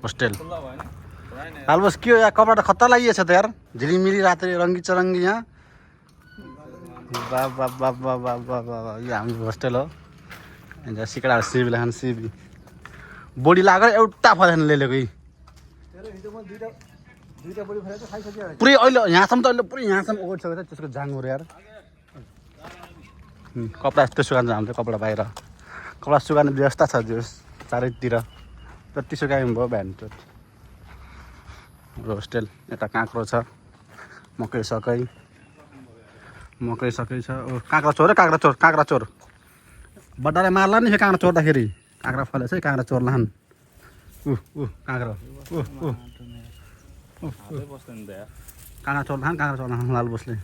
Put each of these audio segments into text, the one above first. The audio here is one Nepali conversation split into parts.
होस्टेल लाल बस के हो यार कपडा त खतरा लागिएछ त यार झिलिमिली रातो रङ्गी चरङ्गी यहाँ बा बा बा बा बा बा बा यो हाम्रो होस्टेल हो यहाँ सिकडा सिबी लेखान सिबी बोडी लागेर एउटा फलेन ल्याएको पुरै अहिले यहाँसम्म त अहिले पुरै यहाँसम्म ओडिसकेको छ त्यसको जाँगुर यार कपडा यस्तो सुकान्छ हाम्रो कपडा बाहिर कपडा सुकाउने व्यवस्था छ जो चारैतिर जति सुकायो भयो बिहान होस्टेल यता काँक्रो छ मकै सकै छ ओ काँक्रा चोर काँक्रा चोर बड्डाले मार्ला नि काँक्रा चोर्दाखेरि काँक्रा फलेछ है काँक्रा चोर्ला काँक्रा काँक्रा चोर्ला लाल बोसले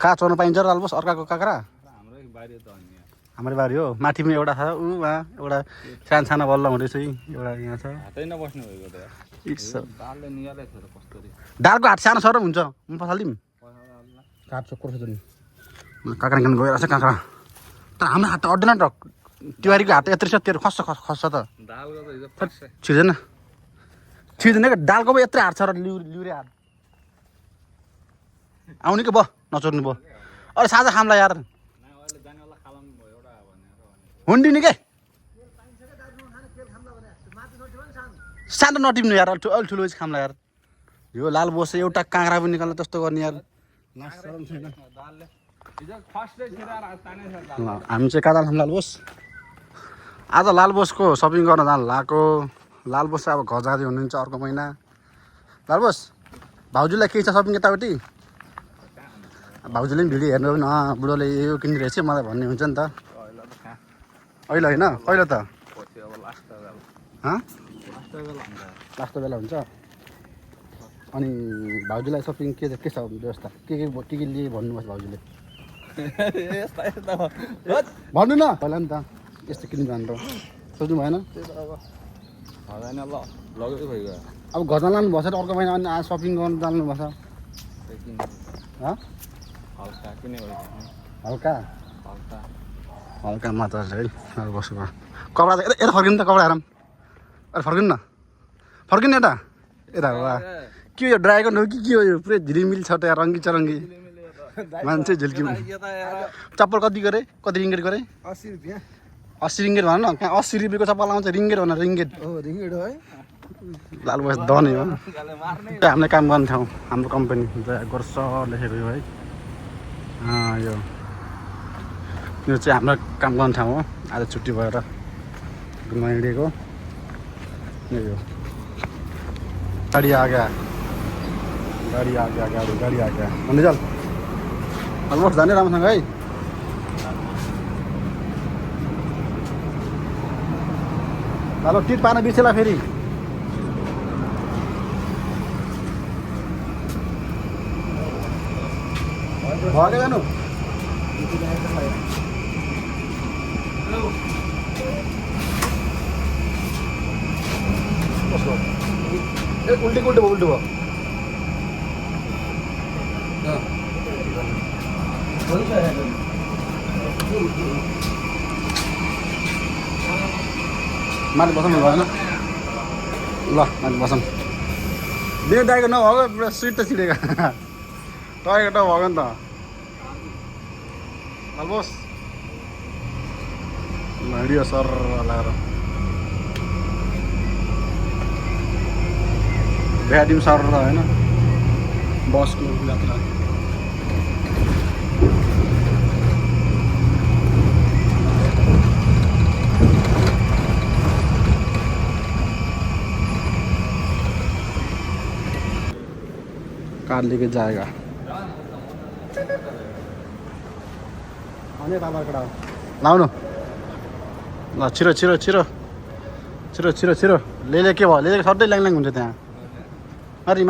कहाँ चोर्न पाइन्छ लाल बोस अर्काको काँक्रा हाम्रो बारी हो माथिमा एउटा छ वहाँ एउटा सानो बल्ल हुँदैछ एउटा यहाँ छ डालको हात सानो सर हुन्छ म पछाडिदिउँ काट्छ कोर्छ नि काँक्रा किन गएर छ काँक्रा तर हाम्रो हात त अड्दैन त तिवारीको हात यत्रो छ तेरो खस्छ त छिर्दैन क्या डालको पो यत्रो हात छ र लिउरे हात आउने कि भयो नचोर्नु भयो अरे साझा खामला यार हुन्डिनी के सानो नटिप्नु यार अलि ठुलो खामला यार यो लाल बोस एउटा काँक्रा पनि निकाल्न त्यस्तो गर्ने यार हामी चाहिँ कहाँ जान्छौँ लाल बोस आज लाल बोसको सपिङ गर्न जानु लाएको लाल बोस अब घर जाँदै हुनुहुन्छ अर्को महिना लाल बोस भाउजूलाई केही छ सपिङ यताउति भाउजूले पनि भिडियो हेर्नु पनि बुढोले यो किन्ने रहेछ मलाई भन्ने हुन्छ नि त अहिले होइन कहिले त लास्ट बेला हुन्छ अनि भाउजूलाई सपिङ के छ व्यवस्था के लिए भन्नुभयो भाउजूले भन्नु न पहिला नि त यस्तो किन्नु जानु त सोच्नु भएन अब घर जानु लानुभएछ अर्को महिना अनि सपिङ गर्नु जानुभएछ हल्का मात्र है बसेको कपडा त यता फर्किनु त कपडा आराम अरे फर्किनु न फर्किनु यता वा के हो यो ड्राइगन हो कि के हो यो पुरै झिलिमिली छ त यहाँ रङ्गी चरङ्गी मान्छे झिल्की चप्पल कति गरे कति रिङ्गेट गरे 80 रिङ्गेट भन न कहाँ 80 रुपियाँको चप्पल आउँछ रिङ्गेट भन रिङ्गेट है लाल बस दनै हो हामीले काम गर्ने ठाउँ हाम्रो कम्पनी गर्छ लेखेको यो है यो चाहिँ हाम्रो काम गर्ने ठाउँ हो आज छुट्टी भएर घुम्न हिँडेको यो गाडी आ गया भन्दै चल अलमोस्ट जाने राम्रोसँग है हेलो टिट पार्न बिर्सेला फेरि भयो जानु उल्टी भयो माथि बस्नु भएन ल माथि बसौँ बिना दाइको नभएको पुरा स्विट त छिडेको टाइगर त भयो नि त अलबोस हिँडियो सर लगाएर भ्याडिम सर होइन बसको यात्रा कार लेके जाएगा लाउनु ल छिरो ले के भयो ले सधैँ ल्याङ हुन्छ त्यहाँ मारी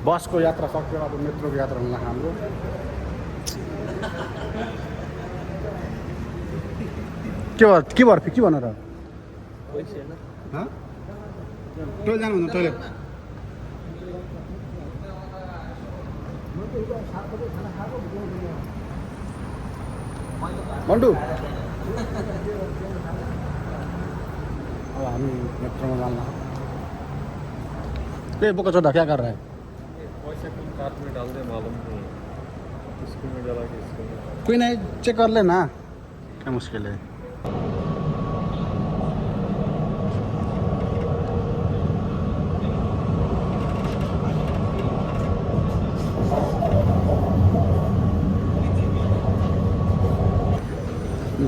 बसको यात्रा सक्यो अब मेट्रोको यात्रा हुन हाम्रो के भन र टोइलेट जानु हुँदैन टोइलेट मन्टु अब हामी मेट्रोमा जान्न ले बोका चोदा क्या कर रहा है पैसा कुन कार्ड में डाल दे मालूम नहीं स्कूल में डाला के स्कूल में कोई नहीं चेक कर लेना क्या मुश्किल है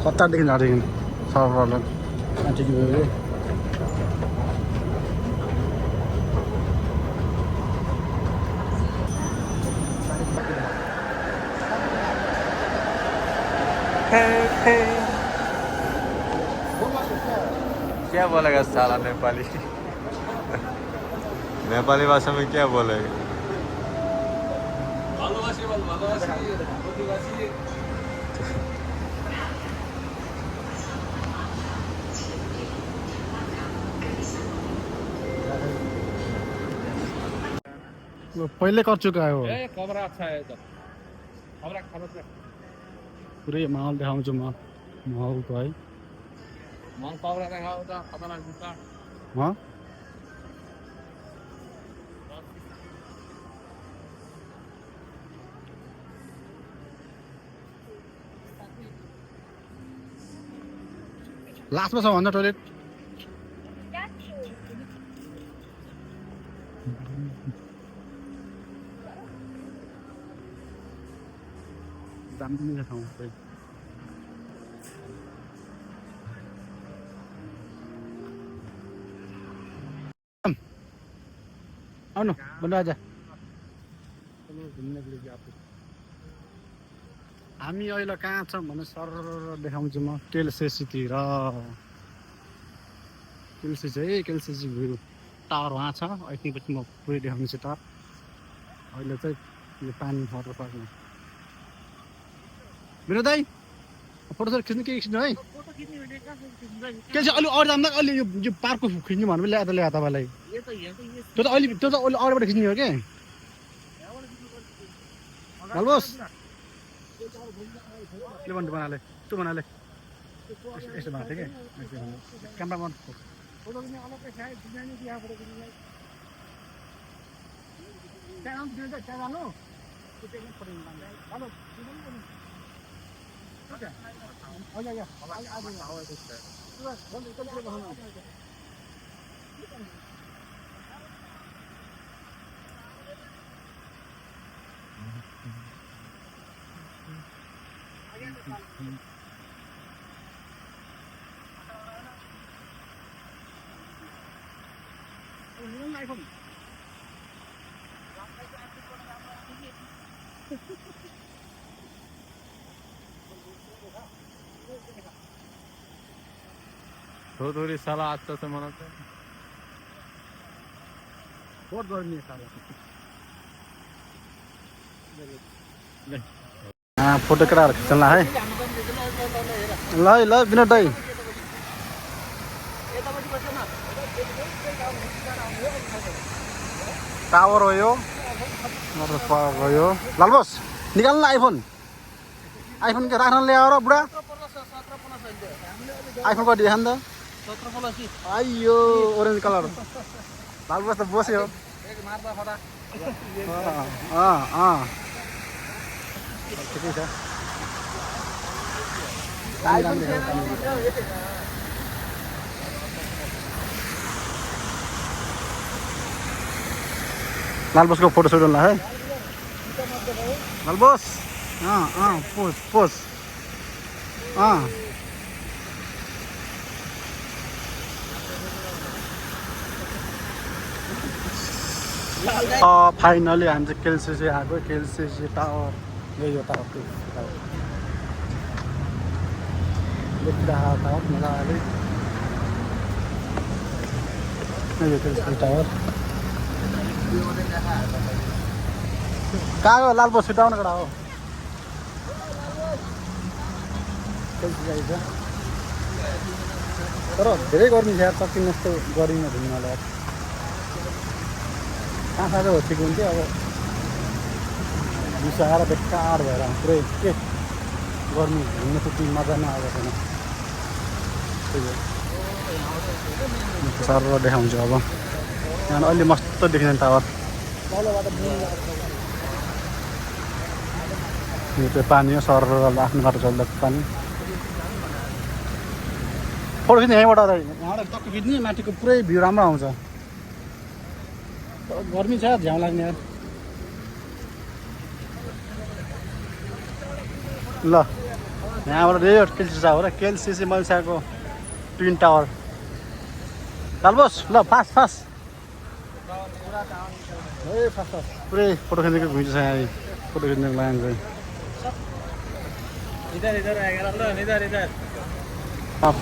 कतादेखि झाँदेखि सर्भरलाई ठिक भयो क्या बोलेगा साला नेपाली नेपाली भाषा में क्या बोलेगा वो पहले कर चुका है वो कमरा अच्छा है तो कमरा पूरे माहौल देखाउँछु म माहौलको है मन कमरा देखाओ त खतरनाक जुत्ता लास्टमा छ भन्दा टोइलेट दामी ठाउँ आउनु बन्द आजा हामी अहिले कहाँ छौँ भने सर देखाउँछु म केएलसीसीतिर केएलसीसी है केएलसीसी भ्यू टावर वहाँ छ एकैपछि म पुरै देखाउनेछु त अहिले चाहिँ यो पानी वाटर पार्कमा मेरो दाइ फोटो खिच्नु के खिच्नु है के चाहिँ अलि अरू जाँदा अलि यो पार्कको खिच्नु भन्नु ल्याए तपाईँलाई त्यो त अहिले अरूबाट खिच्ने हो क्या हेलो ले भन्नु बनाले त्यो बनाले यस्तो बनाएको थिएँ कि क्यामेरामा थोड़ी साला अच्छा से मनाते हैं बहुत गर्मी है साला फोटो केटाहरू खिच्न है ल ल विनोद दाइ टावर हो यो हो यो लालबस निकाल्नु आइफोन आइफोन के राख्न ल्याएर र बुढा आइफोन कति देखान त आइयो ओरेन्ज कलर लालबस त बस्यो ठिकै छ लालबसको फोटो सुट होला है लालबस पोज पोज फाइनली हामी चाहिँ केएलसीसी आएको केएलसीसी टावर यही हो टावर देखिरहेको टावर मजाले यही हो केएलसीसी टावर कहाँ हो लालबस छुट्याउनु कडा हो केएलसीसी आइज तर धेरै गर्मी छ यार सकिन जस्तो गर्मीमा घुम्नलाई आँखा चाहिँ हो ठिक हुन्थ्यो अब दिउँसो आएर बेकार भएर पुरै के गर्मी घुम्न त्यति मजा नै आएको छैन त्यही हो सर देखाउँछु अब यहाँ अहिले मस्त देखिन्छ टावर यो चाहिँ पानी हो सर आफ्नो बाटो चल्दा पानी फोटो खिच्ने यहीँबाट टक्क खिच्ने माथिको पुरै भ्यू राम्रो आउँछ गर्मी छ झ्याउ लाग्ने यार ल यहाँबाट red Kelsey tower Kelsey मल्साको twin tower चाल्बोस् ल फास्ट फास्ट ए फास्ट फास्ट पुरै फोटो खिच्नेको घुइँचो छ यहाँ फोटो खिच्नेको लागि चाहिँ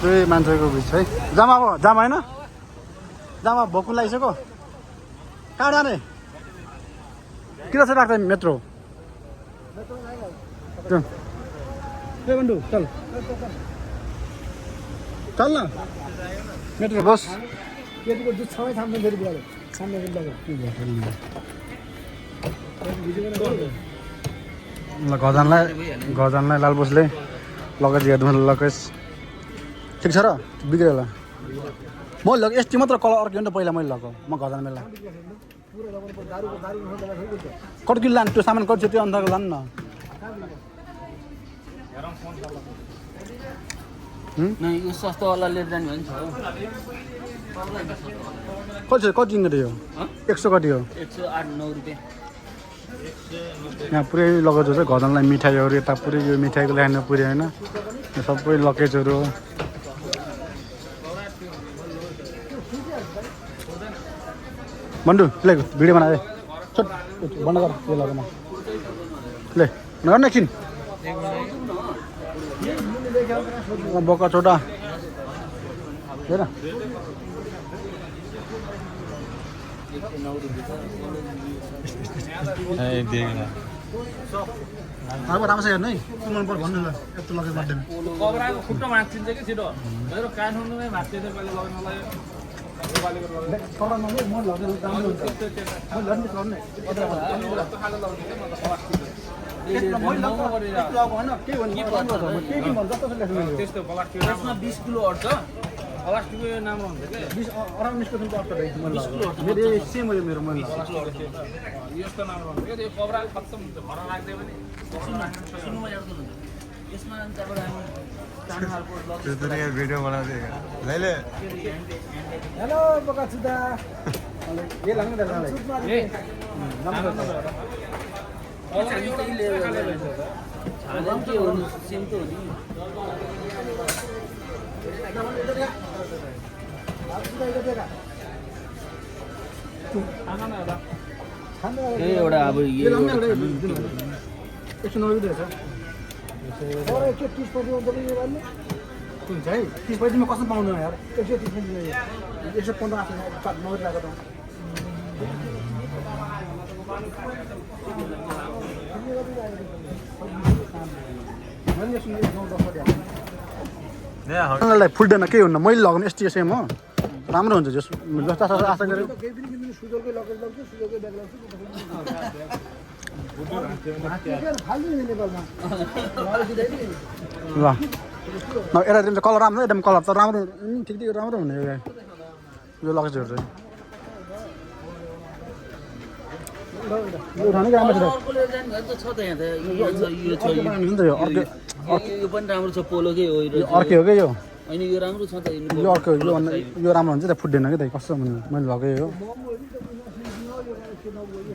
पुरै मान्छेको घुइँच है जामा अब जामा होइन जामा भोकु लागिसक्यो कहाँ जाने किन चाहिँ लाग्छ मेट्रो ए बन्धु चल चल न मेट्रो बस केटीको दुध सबै थाम्छ फेरि बुढाले ल गजानलाई लालबोसले लगेज हेर्नु लगेज ठिक छ र बिग्रियो होला म लगे यति मात्र कलर अर्को नि त पहिला मैले लगाएको म गजान मेला कति किलो लानु त्यो सामान कति छ त्यो अन्दाजको लानु न यो सस्तोवाला लिएर जाने हो नि कति कति हो 100 कति हो 108-9 रुपियाँ यहाँ पुरै लगेजहरू चाहिँ गजानलाई मिठाईहरू यता पुरै यो मिठाईको ल्यान्ड पुरै होइन यो सबै लगेजहरू हो बन्धु ले भिडियो बना दे छोट बन्द गर यो लगेमा ले नगर एकछिन बोका छोटा हेर अब राम्रोसँग हेर्नु है कुन मन पर्छ भन्नु ल यस्तो लगेज बर्थडेमा कब्राको खुट्टा माथिन्छ कि छिटो मेरो काठमाडौँमै भाँच्दै थियो कहिले लगाउनलाई कपडा नगए म लगेर राम्रो हुन्छ म लड्ने गर्ने त्यस्तो प्लास्टिक 20 किलो अट्छ प्लास्टिकको राम्रो हुन्छ कि 20 अराउन्ड निस्कनु पर्छ मेरो सेम हो मेरो मन यस्तो राम्रो हुन्छ कि यो कब्राको खत्तम हुन्छ भर लाग्दै पनि सुन्नुमा एउटा हुन्छ यसमा त्यहाँबाट हामी भिडियो बनाउँदै ले हेलो बोका छुदा के लाग्ने दाजुलाई के हो सेम त हो नि एउटा अब यो एकछिन नबिग्रिएछ तर 130 पर्यो भने यो गर्ने हुन्छ है 30 पैँतिसमा कसम पाउँदैन यार 130 पर्यो 115 नगरी लाग्यो त फुल्दैन केही हुन्न मैले लगाउनु एसटिएसएम हो राम्रो हुन्छ जस जस्ता आशा गरेँ केही पनि किन्नु सुजरकै लगेज लग्छु सुजरकै ब्याग लग्छु खाली नेपालमा ल यता चाहिँ कलर राम्रो एकदम कलर त राम्रो ठिक ठिक राम्रो हुने यो लगेजहरू चाहिँ यो उठाउने राम्रो छ अर्को लिएर जाने भए त छ त यहाँ त यो पनि राम्रो छ पोलोकै हो अर्कै हो क्या यो होइन यो राम्रो छ त यो अर्को यो राम्रो हुन्छ त फुट्दैन कि त कस्तो मैले लगेँ हो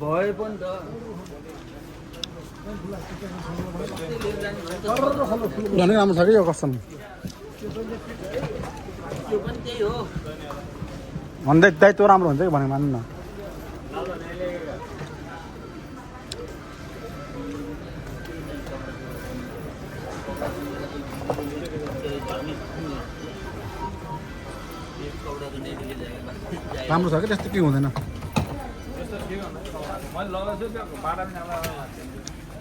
भए पनि त उठाउने राम्रो छ कि यो कस्तो त्यो पनि त्यही हो भन्दै दायित्व राम्रो हुन्छ कि भनेर मान्नु न राम्रो छ कि त्यस्तो केही हुँदैन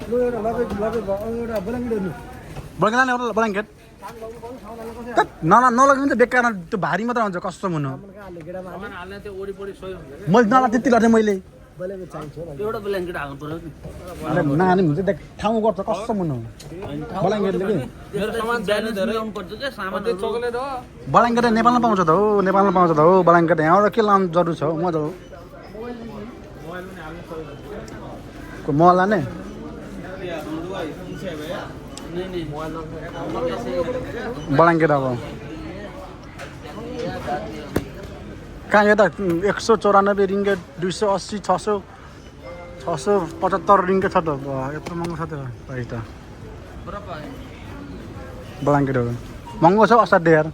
लु एउटा लगेज एउटा ब्ल्याङ्केट हेर्नु ब्ल्याङ्केट लाने ब्ल्याङ्केट नलग्नु त बेकार त्यो भारी मात्र हुन्छ कस्तो हुनु गेडामा हाल्ने त्यो वरिपरि सोही हुन्छ मैले नला त्यति गर्थेँ मैले ब्ल्याङ्केट चाहिन्छ एउटा ब्ल्याङ्केट हाल्नु पर्यो नि नानी हुन्छ देख ठाउँ गर्छ कसम हुनु ब्ल्याङ्केटले के मेरो सामान ब्यालेन्स मिलाउनु पर्छ क्या सामान चक्लेट हो ब्ल्याङ्केट नेपालमा पाउँछ त हो नेपालमा पाउँछ त हो ब्ल्याङ्केट यहाँबाट के लाउनु जरुरी छ हो मजा हो मोबाइल लाने ब्ल्याङ्केट अब कहाँ यता 194 रिङ्गेट 280 675 रिङ्गेट छ त यत्रो महँगो छ त प्राइस त ब्ल्याङ्केटहरू महँगो छ असाध्य यार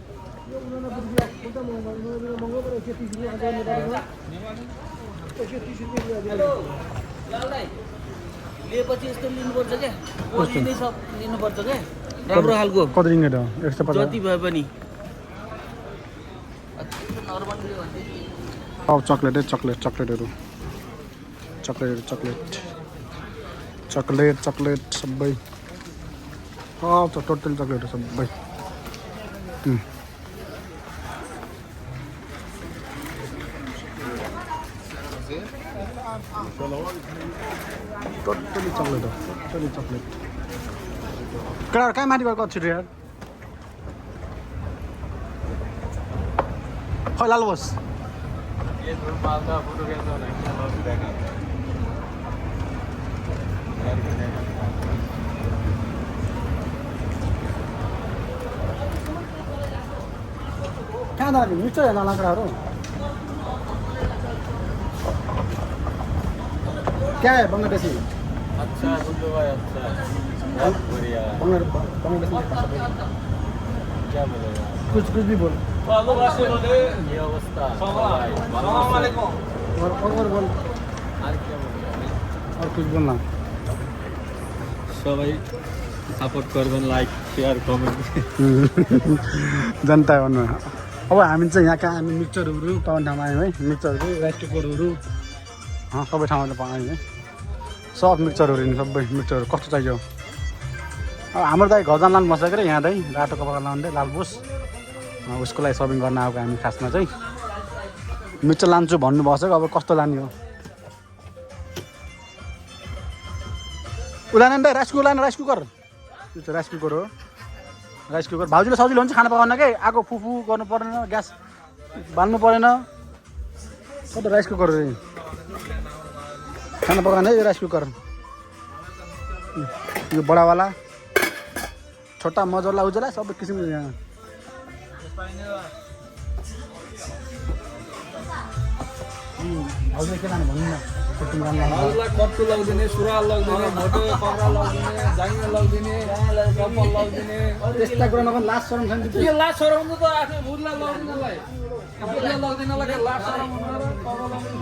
लिएपछि यस्तो लिनुपर्छ क्या ओरिजिनल सब लिनुपर्छ क्या राम्रो खालको कति रिङ्गेट हो 150 जति भए पनि अब चक्लेटहरू सबै टोटल चक्लेटहरू सबै टोटली चक्लेट केटाहरू कहाँ माथि गएको छिटो यार खै लाल बस कहाँ जाने मिक्सर हेर्न लाकडाहरू क्या है बंगलादेशी अच्छा गुड्डू भाई अच्छा बहुत बढ़िया बंगलादेशी क्या बोलेगा कुछ भी बोल ये अवस्था और बोल और कुछ बोलना सबै सपोर्ट गर्दैन लाइक सेयर कमेन्ट जनता भन्नु अब हामी चाहिँ यहाँका हामी मिक्सरहरू पाउने ठाउँमा आयौँ है मिक्सरहरू राइस कुकरहरू सबै ठाउँमा पायौँ है सब मिक्सरहरू सबै मिक्सरहरू कस्तो चाहियो अब हाम्रो दाइ घर जान लानु बसेको अरे यहाँ दाइ रातो कपडा लाउँदै लालबुस उसको लागि सपिङ गर्न आएको हामी खासमा चाहिँ मिक्सर लान्छु भन्नुभएको छ अब कस्तो लाने हो उलाने दाइ राइस कुकर लाने राइस कुकर त्यो चाहिँ राइस कुकर हो राइस कुकर भाउजूले सजिलो हुन्छ खाना पकाउन के आगो फुफु गर्नु परेन ग्यास बाल्नु परेन कस्तो राइस कुकर खाना पकाउने यो राइस कुकर यो बडावाला छोटा मजला उजला सबै किसिमको यहाँ भाउजूले के लाने भन्नु न कट्टु लगाउने सुरुवाल लगाउने मोटो कपडा लगाउने जाङ्गा लगाउने चप्पल लगाउने त्यस्ता कुरा नगर्नु लास्ट शरम छैन के लास सराउनु त आफै बुढला लगाउनेलाई बुढला लगाउनेलाई लास सराउनु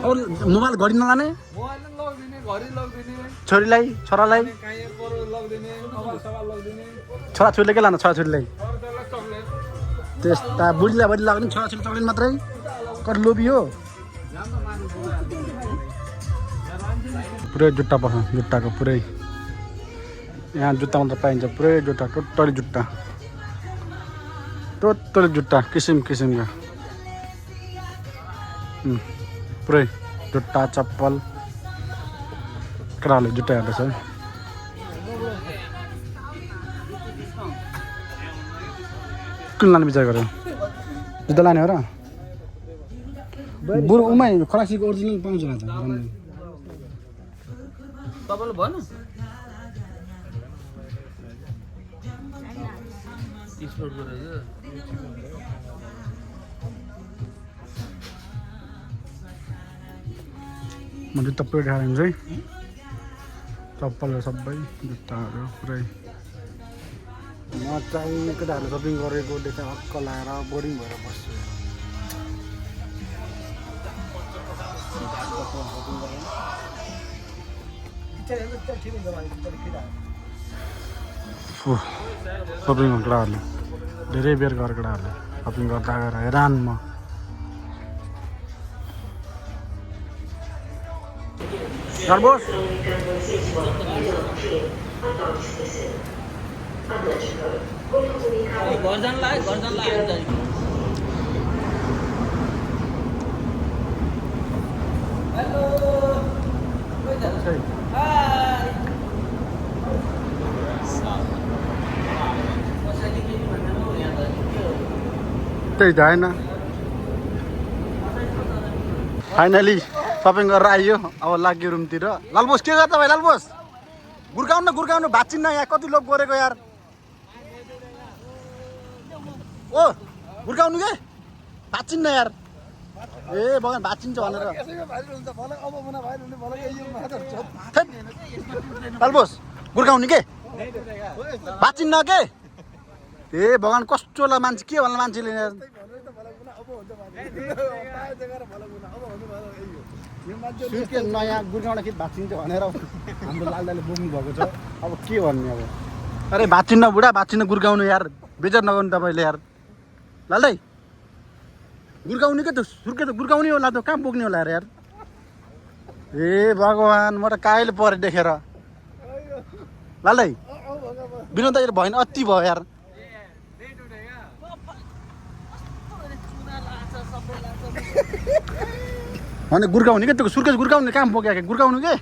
अब मोबाइल घडी नलाने मोबाइल लगाउने घडी लगाउने छोरीलाई छोरालाई काइए परो लगाउने मोबाइल सवाल लगाउने छोराछोरीले के लानु छोराछोरीलाई अरूलाई चक्लेट त्यस्ता बुढीलाई बढी लाग्ने छोराछोरी चक्लेट मात्रै कति लोभी हो पुरै जुत्ता पर्छ जुत्ताको पुरै यहाँ जुत्ता मात्र पाइन्छ पुरै जुत्ता टोटली जुत्ता किसिम किसिमका पुरै जुत्ता चप्पल केटाहरूले जुत्ता हेर्दैछ है कुन लाने विचार गर्यो जुत्ता लाने हो र बुढो उमै खलासीको ओरिजिनल पाउँछ होला त तपाईँले भन्नु एक्सपोर्ट गरेर म जुत्ता पुरै देखाइदिन्छु है चप्पलहरू सबै जुत्ताहरू पुरै म चाहिँ केटाहरूले सपिङ गरेको देखेर हक्क लाएर बोरिङ भएर बस्छु सपिङ केटाहरूले धेरै बेर गरेर केटाहरूले सपिङ गर्दा गएर हैरान म गर्बोस घर जान लाग्यो हेलो त्यही त होइन फाइनली सपिङ गरेर आइयो अब लाग्यो रुमतिर लालबोस के गर्छ भाइ लालबोस गुर्काउनु भाँचिन्न यहाँ कति लोक गरेको यार ओ गुर्काउनु के भाँचिन्न यार ए बगान भाँचिन्छ भनेर लालबोस गुर्काउने के भाँचिन्न के ए भगवान् कस्तोलाई मान्छे के भन्ला मान्छेले नयाँ गुर्काउँदाखेरि भाँचिन्छ भनेर हाम्रो लालदाले बोक्नु भएको छ अब के भन्ने अब अरे भाँचिन्न बुढा भाँचिन्न गुर्काउनु यार बेजार नगर्नु तपाईँले यार लालदाई गुर्काउने के त सुर्के त गुर्काउने होला त कहाँ बोक्ने होला यार ए भगवान् म त काहिले परे देखेर लालदाई विनोद दाइ भएन अति भयो यार भने गुर्काउने के त्यो सुर्केस गुर्काउने कहाँ बोक्यो गुर्काउनु के